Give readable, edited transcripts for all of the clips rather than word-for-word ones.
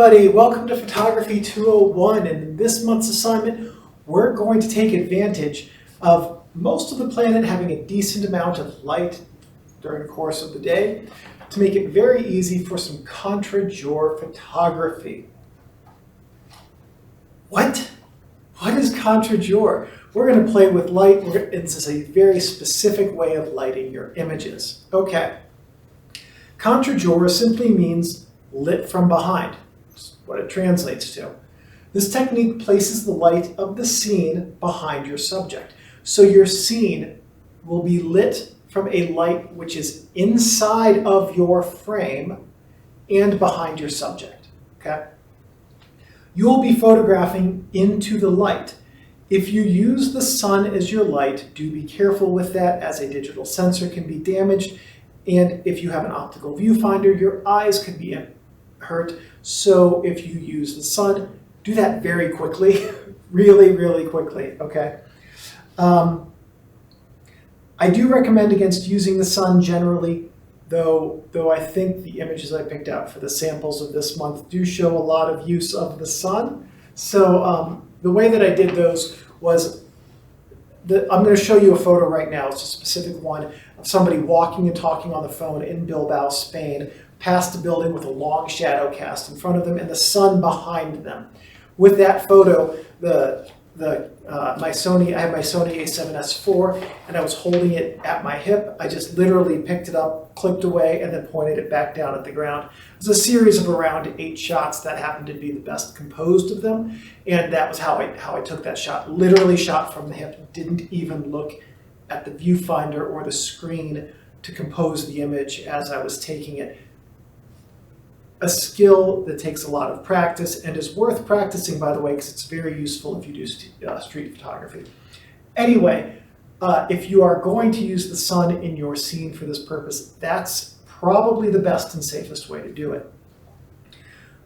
everybody, welcome to Photography 201, and in this month's assignment we're going to take advantage of most of the planet having a decent amount of light during the course of the day to make it very easy for some contre-jhour photography. What is contre-jhour? We're going to play with light. This is a very specific way of lighting your images. Okay. Contre-jhour simply means lit from behind. That's what it translates to. This technique places the light of the scene behind your subject. So your scene will be lit from a light which is inside of your frame and behind your subject. Okay? You'll be photographing into the light. If you use the sun as your light, do be careful with that, as a digital sensor can be damaged. And if you have an optical viewfinder, your eyes could be hurt. So if you use the sun, do that very quickly, really quickly, okay? I do recommend against using the sun generally, though I think the images I picked out for the samples of this month do show a lot of use of the sun. So the way that I did those was, I'm going to show you a photo right now. It's a specific one of somebody walking and talking on the phone in Bilbao, Spain, past a building with a long shadow cast in front of them and the sun behind them. With that photo, I had my Sony a7S IV and I was holding it at my hip. I just literally picked it up, clicked away, and then pointed it back down at the ground. It was a series of around 8 shots that happened to be the best composed of them, and that was how I took that shot. Literally shot from the hip, didn't even look at the viewfinder or the screen to compose the image as I was taking it. A skill that takes a lot of practice and is worth practicing, by the way, because it's very useful if you do street photography. Anyway, if you are going to use the sun in your scene for this purpose, that's probably the best and safest way to do it.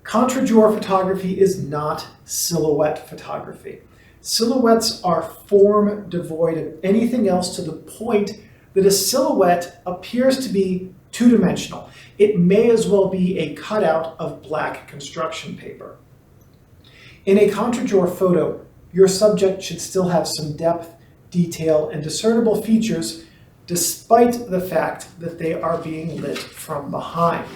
Contre-jhour photography is not silhouette photography. Silhouettes are form devoid of anything else, to the point that a silhouette appears to be two-dimensional. It may as well be a cutout of black construction paper. In a contre-jhour photo, your subject should still have some depth, detail, and discernible features, despite the fact that they are being lit from behind.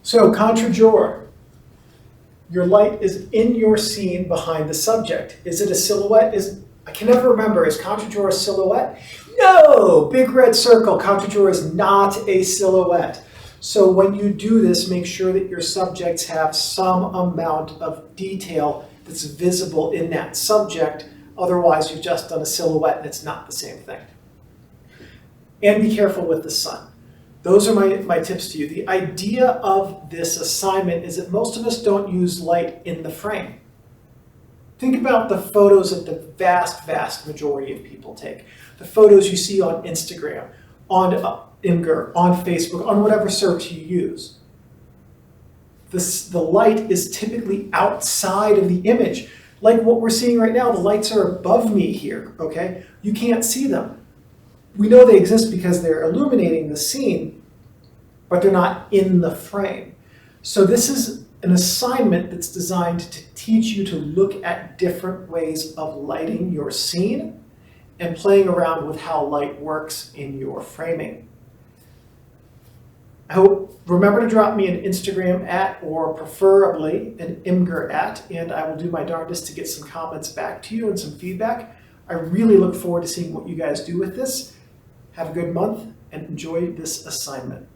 So, contre-jhour. Your light is in your scene behind the subject. Is it a silhouette? I can never remember, is contre-jhour a silhouette? No! Big red circle. Contre-jhour is not a silhouette. So when you do this, make sure that your subjects have some amount of detail that's visible in that subject. Otherwise, you've just done a silhouette and it's not the same thing. And be careful with the sun. Those are my tips to you. The idea of this assignment is that most of us don't use light in the frame. Think about the photos that the vast majority of people take. The photos you see on Instagram, on Imgur, on Facebook, on whatever search you use. The light is typically outside of the image. Like what we're seeing right now, the lights are above me here, okay? You can't see them. We know they exist because they're illuminating the scene, but they're not in the frame. So this is an assignment that's designed to teach you to look at different ways of lighting your scene and playing around with how light works in your framing. Remember to drop me an Instagram @ or preferably an Imgur @ and I will do my darndest to get some comments back to you and some feedback. I really look forward to seeing what you guys do with this. Have a good month and enjoy this assignment.